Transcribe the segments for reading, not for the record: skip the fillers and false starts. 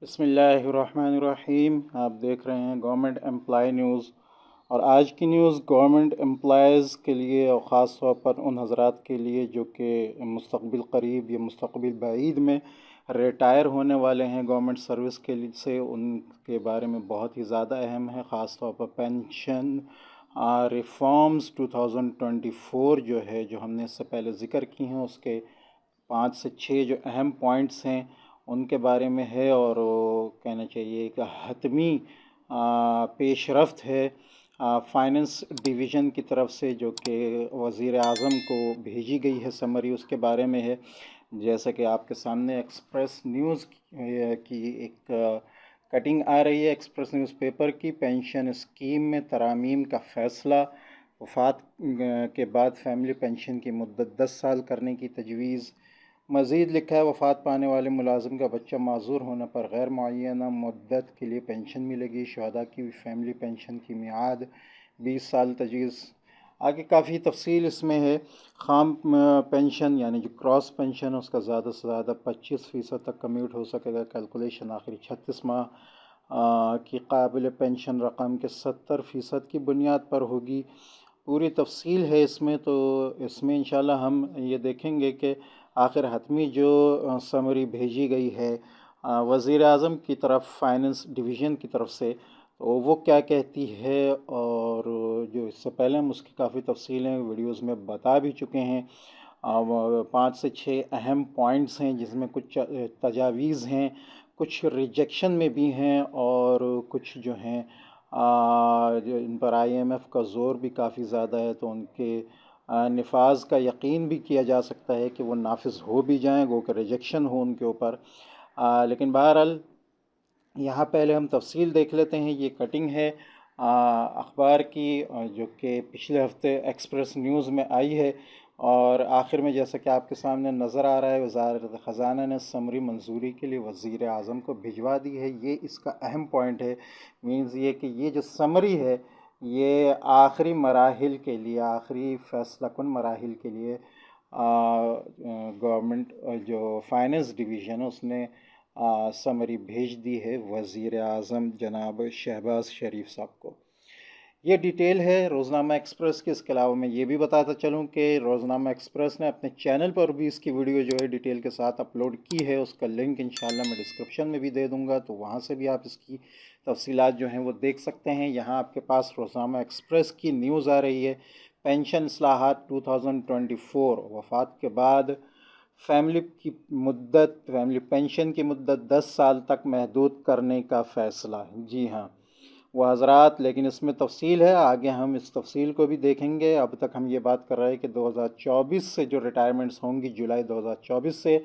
بسم اللہ الرحمن الرحیم۔ آپ دیکھ رہے ہیں گورنمنٹ امپلائی نیوز، اور آج کی نیوز گورنمنٹ امپلائیز کے لیے اور خاص طور پر ان حضرات کے لیے جو کہ مستقبل قریب یا مستقبل بعید میں ریٹائر ہونے والے ہیں گورنمنٹ سروس کے لیے سے، ان کے بارے میں بہت ہی زیادہ اہم ہے۔ خاص طور پر پینشن ریفارمز 2024 جو ہے، جو ہم نے اس سے پہلے ذکر کی ہیں، اس کے 5 سے 6 جو اہم پوائنٹس ہیں ان کے بارے میں ہے، اور کہنا چاہیے کہ حتمی پیش رفت ہے فائننس ڈویژن کی طرف سے، جو کہ وزیر اعظم کو بھیجی گئی ہے سمری، اس کے بارے میں ہے۔ جیسا کہ آپ کے سامنے ایکسپریس نیوز کی ایک کٹنگ آ رہی ہے، ایکسپریس نیوز پیپر کی۔ پینشن اسکیم میں ترامیم کا فیصلہ، وفات کے بعد فیملی پینشن کی مدت 10 سال کرنے کی تجویز۔ مزید لکھا ہے، وفات پانے والے ملازم کا بچہ معذور ہونے پر غیر معینہ مدت کے لیے پینشن ملے گی۔ شہداء کی فیملی پینشن کی میعاد 20 سال تجویز۔ آگے کافی تفصیل اس میں ہے۔ خام پینشن یعنی جو کراس پینشن، اس کا زیادہ سے زیادہ 25% تک کمیوٹ ہو سکے گا۔ کیلکولیشن آخری 36 ماہ کی قابل پینشن رقم کے 70% کی بنیاد پر ہوگی۔ پوری تفصیل ہے اس میں، تو اس میں انشاءاللہ ہم یہ دیکھیں گے کہ آخر حتمی جو سمری بھیجی گئی ہے وزیر اعظم کی طرف فائننس ڈویژن کی طرف سے، تو وہ کیا کہتی ہے، اور جو اس سے پہلے ہم اس کی کافی تفصیلیں ویڈیوز میں بتا بھی چکے ہیں۔ 5 سے 6 اہم پوائنٹس ہیں، جس میں کچھ تجاویز ہیں، کچھ ریجیکشن میں بھی ہیں، اور کچھ جو ہیں جو ان پر IMF کا زور بھی کافی زیادہ ہے، تو ان کے نفاذ کا یقین بھی کیا جا سکتا ہے کہ وہ نافذ ہو بھی جائیں، گو کہ ریجیکشن ہو ان کے اوپر۔ لیکن بہرحال یہاں پہلے ہم تفصیل دیکھ لیتے ہیں۔ یہ کٹنگ ہے اخبار کی، جو کہ پچھلے ہفتے ایکسپریس نیوز میں آئی ہے، اور آخر میں جیسا کہ آپ کے سامنے نظر آ رہا ہے، وزارت خزانہ نے سمری منظوری کے لیے وزیر اعظم کو بھجوا دی ہے۔ یہ اس کا اہم پوائنٹ ہے، مینز یہ کہ یہ جو سمری ہے، یہ آخری مراحل کے لیے، آخری فیصلہ کن مراحل کے لیے گورنمنٹ جو فائننس ڈویژن ہے، اس نے سمری بھیج دی ہے وزیر اعظم جناب شہباز شریف صاحب کو۔ یہ ڈیٹیل ہے روزنامہ ایکسپریس کی۔ اس کے علاوہ میں یہ بھی بتاتا چلوں کہ روزنامہ ایکسپریس نے اپنے چینل پر بھی اس کی ویڈیو جو ہے ڈیٹیل کے ساتھ اپلوڈ کی ہے۔ اس کا لنک انشاءاللہ میں ڈسکرپشن میں بھی دے دوں گا، تو وہاں سے بھی آپ اس کی تفصیلات جو ہیں وہ دیکھ سکتے ہیں۔ یہاں آپ کے پاس روزنامہ ایکسپریس کی نیوز آ رہی ہے، پینشن اصلاحات 2024، وفات کے بعد فیملی پینشن کی مدت 10 سال تک محدود کرنے کا فیصلہ۔ جی ہاں وہ حضرات، لیکن اس میں تفصیل ہے، آگے ہم اس تفصیل کو بھی دیکھیں گے۔ اب تک ہم یہ بات کر رہے ہیں کہ 2024 سے جو ریٹائرمنٹس ہوں گی، جولائی 2024 سے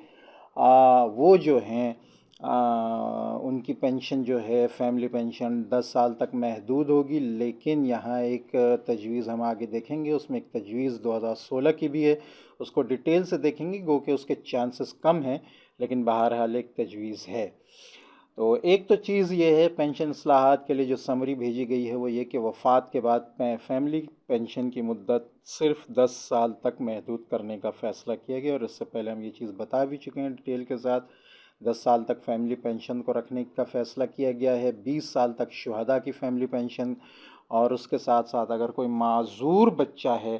وہ جو ہیں ان کی پینشن جو ہے فیملی پینشن 10 سال تک محدود ہوگی۔ لیکن یہاں ایک تجویز ہم آگے دیکھیں گے، اس میں ایک تجویز 2016 کی بھی ہے، اس کو ڈیٹیل سے دیکھیں گے، گو کہ اس کے چانسز کم ہیں، لیکن بہرحال ایک تجویز ہے۔ تو ایک تو چیز یہ ہے پینشن اصلاحات کے لیے جو سمری بھیجی گئی ہے، وہ یہ کہ وفات کے بعد فیملی پینشن کی مدت صرف 10 سال تک محدود کرنے کا فیصلہ کیا گیا، اور اس سے پہلے ہم یہ چیز بتا بھی چکے ہیں ڈیٹیل کے ساتھ۔ 10 سال تک فیملی پینشن کو رکھنے کا فیصلہ کیا گیا ہے، 20 سال تک شہداء کی فیملی پینشن، اور اس کے ساتھ ساتھ اگر کوئی معذور بچہ ہے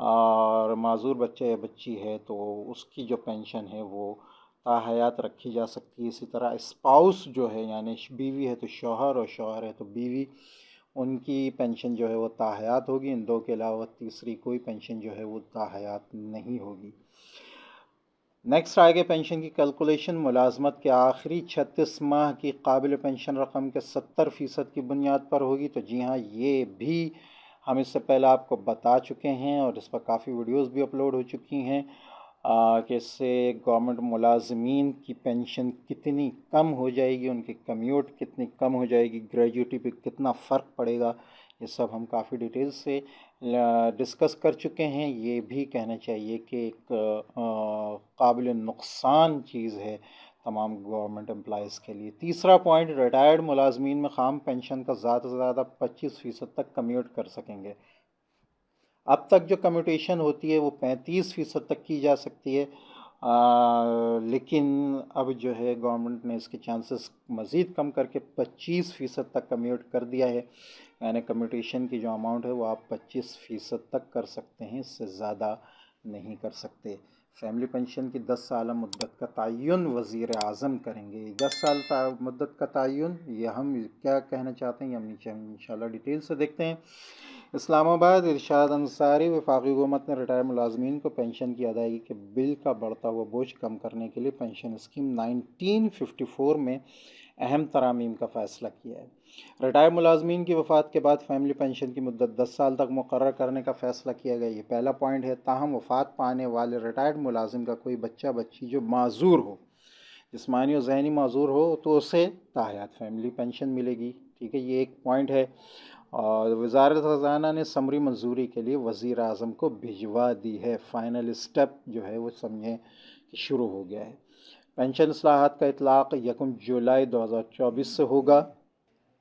اور معذور بچہ یا بچی ہے، تو اس کی جو پینشن ہے وہ حیات رکھی جا سکتی ہے۔ اسی طرح اسپاؤس جو ہے، یعنی بیوی ہے تو شوہر، اور شوہر ہے تو بیوی، ان کی پینشن جو ہے وہ حیات ہوگی۔ ان دو کے علاوہ تیسری کوئی پینشن جو ہے وہ حیات نہیں ہوگی۔ نیکسٹ آگے پینشن کی کیلکولیشن، ملازمت کے آخری 36 ماہ کی قابل پینشن رقم کے 70% کی بنیاد پر ہوگی۔ تو جی ہاں، یہ بھی ہم اس سے پہلے آپ کو بتا چکے ہیں، اور اس پر کافی ویڈیوز بھی اپلوڈ ہو چکی ہیں کہ اس سے گورنمنٹ ملازمین کی پینشن کتنی کم ہو جائے گی، ان کی کمیوٹ کتنی کم ہو جائے گی، گریجویٹی پہ کتنا فرق پڑے گا، یہ سب ہم کافی ڈیٹیل سے ڈسکس کر چکے ہیں۔ یہ بھی کہنا چاہیے کہ ایک قابل نقصان چیز ہے تمام گورنمنٹ امپلائیز کے لیے۔ تیسرا پوائنٹ، ریٹائرڈ ملازمین میں خام پینشن کا زیادہ سے زیادہ 25% تک کمیوٹ کر سکیں گے۔ اب تک جو کمیوٹیشن ہوتی ہے وہ 35% تک کی جا سکتی ہے، لیکن اب جو ہے گورنمنٹ نے اس کے چانسز مزید کم کر کے 25% تک کمیوٹ کر دیا ہے، یعنی کمیوٹیشن کی جو اماؤنٹ ہے وہ آپ 25% تک کر سکتے ہیں، اس سے زیادہ نہیں کر سکتے۔ فیملی پنشن کی 10 سالہ مدت کا تعین وزیر اعظم کریں گے۔ 10 سال مدت کا تعین، یہ ہم کیا کہنا چاہتے ہیں یہ ہم نیچے انشاءاللہ ڈیٹیل سے دیکھتے ہیں۔ اسلام آباد ارشاد انصاری وفاقی حکومت نے ریٹائر ملازمین کو پنشن کی ادائیگی کے بل کا بڑھتا ہوا بوجھ کم کرنے کے لیے پنشن اسکیم 1954 میں اہم ترامیم کا فیصلہ کیا ہے۔ ریٹائر ملازمین کی وفات کے بعد فیملی پنشن کی مدت 10 سال تک مقرر کرنے کا فیصلہ کیا گیا، یہ پہلا پوائنٹ ہے۔ تاہم وفات پانے والے ریٹائرڈ ملازم کا کوئی بچہ بچی جو معذور ہو، جسمانی اور ذہنی معذور ہو، تو اسے تاحیات فیملی پنشن ملے گی، ٹھیک ہے، یہ ایک پوائنٹ ہے۔ اور وزارت خزانہ نے سمری منظوری کے لیے وزیر اعظم کو بھجوا دی ہے، فائنل اسٹیپ جو ہے وہ سمجھیں کہ شروع ہو گیا ہے۔ پنشن اصلاحات کا اطلاق 1 جولائی 2024 سے ہوگا۔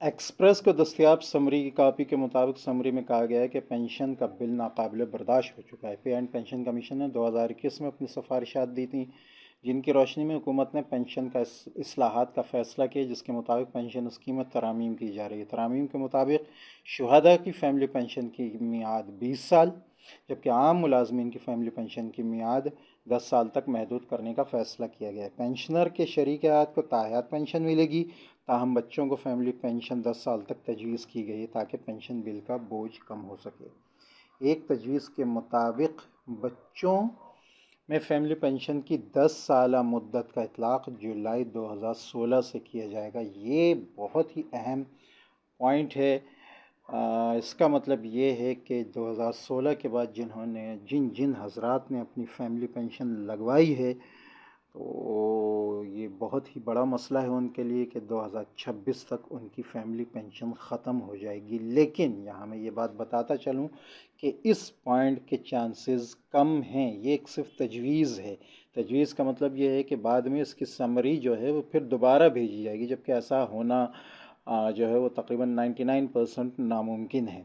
ایکسپریس کو دستیاب سمری کی کاپی کے مطابق سمری میں کہا گیا ہے کہ پنشن کا بل ناقابل برداشت ہو چکا ہے۔ پے اینڈ پنشن کمیشن نے 2021 میں اپنی سفارشات دی تھیں، جن کی روشنی میں حکومت نے پنشن کا اصلاحات کا فیصلہ کیا، جس کے مطابق پنشن اسکیم میں ترامیم کی جا رہی ہے۔ ترامیم کے مطابق شہداء کی فیملی پنشن کی میعاد 20 سال، جبکہ عام ملازمین کی فیملی پنشن کی میعاد 10 سال تک محدود کرنے کا فیصلہ کیا گیا ہے۔ پنشنر کے شریک حیات کو تاحیات پنشن ملے گی، تاہم بچوں کو فیملی پنشن 10 سال تک تجویز کی گئی ہے تاکہ پنشن بل کا بوجھ کم ہو سکے۔ ایک تجویز کے مطابق بچوں میں فیملی پنشن کی 10 سالہ مدت کا اطلاق جولائی 2016 سے کیا جائے گا۔ یہ بہت ہی اہم پوائنٹ ہے۔ اس کا مطلب یہ ہے کہ 2016 کے بعد جن حضرات نے اپنی فیملی پنشن لگوائی ہے، تو یہ بہت ہی بڑا مسئلہ ہے ان کے لیے کہ 2026 تک ان کی فیملی پنشن ختم ہو جائے گی۔ لیکن یہاں میں یہ بات بتاتا چلوں کہ اس پوائنٹ کے چانسز کم ہیں، یہ ایک صرف تجویز ہے۔ تجویز کا مطلب یہ ہے کہ بعد میں اس کی سمری جو ہے وہ پھر دوبارہ بھیجی جائے گی، جبکہ ایسا ہونا جو ہے وہ تقریباً 99% ناممکن ہے۔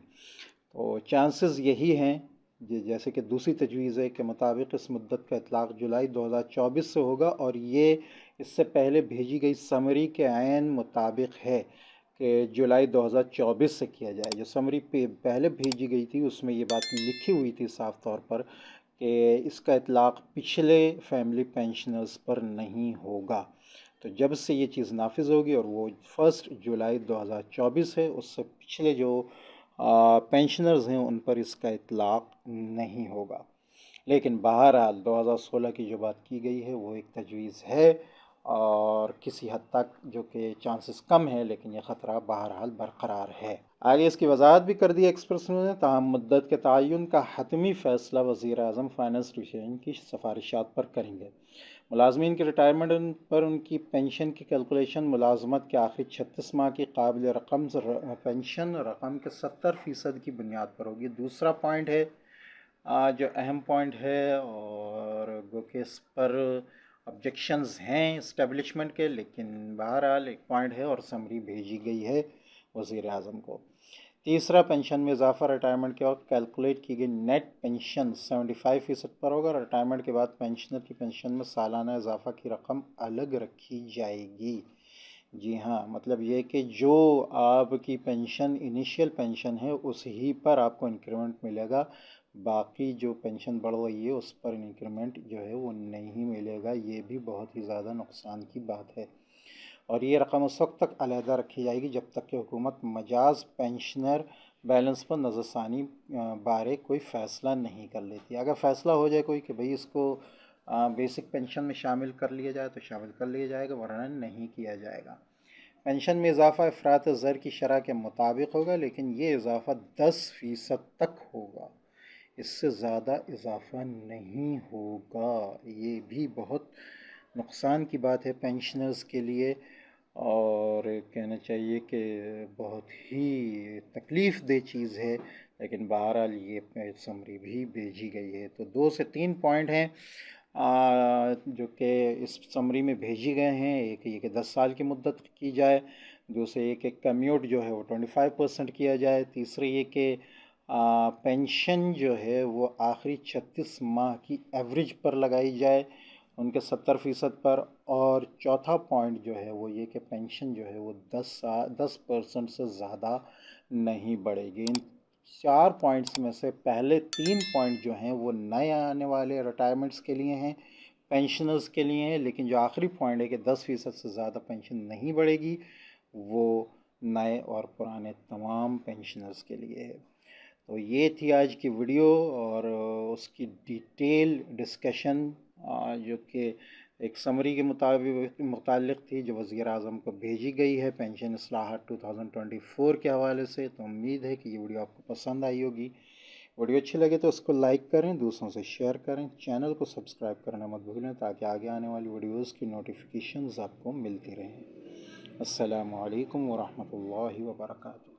تو چانسز یہی ہیں، جیسے کہ دوسری تجویز ہے کے مطابق اس مدت کا اطلاق جولائی 2024 سے ہوگا، اور یہ اس سے پہلے بھیجی گئی سمری کے عین مطابق ہے کہ جولائی 2024 سے کیا جائے۔ جو سمری پہلے بھیجی گئی تھی اس میں یہ بات لکھی ہوئی تھی صاف طور پر کہ اس کا اطلاق پچھلے فیملی پینشنرز پر نہیں ہوگا۔ تو جب سے یہ چیز نافذ ہوگی، اور وہ 1 جولائی 2024 ہے، اس سے پچھلے جو پینشنرز ہیں ان پر اس کا اطلاق نہیں ہوگا۔ لیکن بہرحال 2016 کی جو بات کی گئی ہے وہ ایک تجویز ہے، اور کسی حد تک جو کہ چانسز کم ہے، لیکن یہ خطرہ بہرحال برقرار ہے۔ آگے اس کی وضاحت بھی کر دی ایکسپریس نے، تاہم مدت کے تعین کا حتمی فیصلہ وزیر اعظم فائنانس ڈویژن کی سفارشات پر کریں گے۔ ملازمین کی ریٹائرمنٹ پر ان کی پنشن کی کیلکولیشن ملازمت کے آخری 36 ماہ کی قابل رقم پنشن رقم کے 70% کی بنیاد پر ہوگی۔ دوسرا پوائنٹ ہے جو اہم پوائنٹ ہے، اور گو کہ اس پر آبجیکشنز ہیں اسٹیبلشمنٹ کے، لیکن بہرحال ایک پوائنٹ ہے اور سمری بھیجی گئی ہے وزیر اعظم کو۔ تیسرا، پنشن میں اضافہ۔ ریٹائرمنٹ کے وقت کیلکولیٹ کی گئی نیٹ پنشن 75% پر ہوگا۔ ریٹائرمنٹ کے بعد پنشنر کی پنشن میں سالانہ اضافہ کی رقم الگ رکھی جائے گی۔ جی ہاں، مطلب یہ کہ جو آپ کی پنشن انیشیل پنشن ہے اس ہی پر آپ کو انکریمنٹ ملے گا، باقی جو پنشن بڑھ رہی ہے اس پر انکریمنٹ جو ہے وہ نہیں ملے گا۔ یہ بھی بہت ہی زیادہ نقصان کی بات ہے، اور یہ رقم اس وقت تک علیحدہ رکھی جائے گی جب تک کہ حکومت مجاز پنشنر بیلنس پر نظر ثانی بارے کوئی فیصلہ نہیں کر لیتی۔ اگر فیصلہ ہو جائے کوئی کہ بھئی اس کو بیسک پنشن میں شامل کر لیا جائے تو شامل کر لیا جائے گا، ورنہ نہیں کیا جائے گا۔ پنشن میں اضافہ افراط زر کی شرح کے مطابق ہوگا، لیکن یہ اضافہ 10% تک ہوگا، اس سے زیادہ اضافہ نہیں ہوگا۔ یہ بھی بہت نقصان کی بات ہے پینشنرز کے لیے، اور کہنا چاہیے کہ بہت ہی تکلیف دہ چیز ہے، لیکن بہرحال یہ سمری بھی بھیجی گئی ہے۔ تو 2 سے 3 پوائنٹ ہیں جو کہ اس سمری میں بھیجی گئے ہیں۔ ایک یہ کہ 10 سال کی مدت کی جائے، دوسرے یہ کہ کمیوٹ جو ہے وہ 25% کیا جائے، تیسرے یہ کہ پینشن جو ہے وہ آخری 36 ماہ کی ایوریج پر لگائی جائے، ان کے 70% پر، اور چوتھا پوائنٹ جو ہے وہ یہ کہ پینشن جو ہے وہ 10% سے زیادہ نہیں بڑھے گی۔ ان 4 پوائنٹس میں سے پہلے 3 پوائنٹ جو ہیں وہ نئے آنے والے ریٹائرمنٹس کے لیے ہیں، پینشنرز کے لیے ہیں، لیکن جو آخری پوائنٹ ہے کہ 10% سے زیادہ پینشن نہیں بڑھے گی، وہ نئے اور پرانے تمام پینشنرز کے لیے ہے۔ تو یہ تھی آج کی ویڈیو، اور اس کی ڈیٹیل ڈسکشن جو کہ ایک سمری کے متعلق تھی، جو وزیر اعظم کو بھیجی گئی ہے پینشن اصلاحات 2024 کے حوالے سے۔ تو امید ہے کہ یہ ویڈیو آپ کو پسند آئی ہوگی۔ ویڈیو اچھی لگے تو اس کو لائک کریں، دوسروں سے شیئر کریں، چینل کو سبسکرائب کرنا مت بھولیں تاکہ آگے آنے والی ویڈیوز کی نوٹیفیکیشنز آپ کو ملتی رہیں۔ السلام علیکم ورحمۃ اللہ وبرکاتہ۔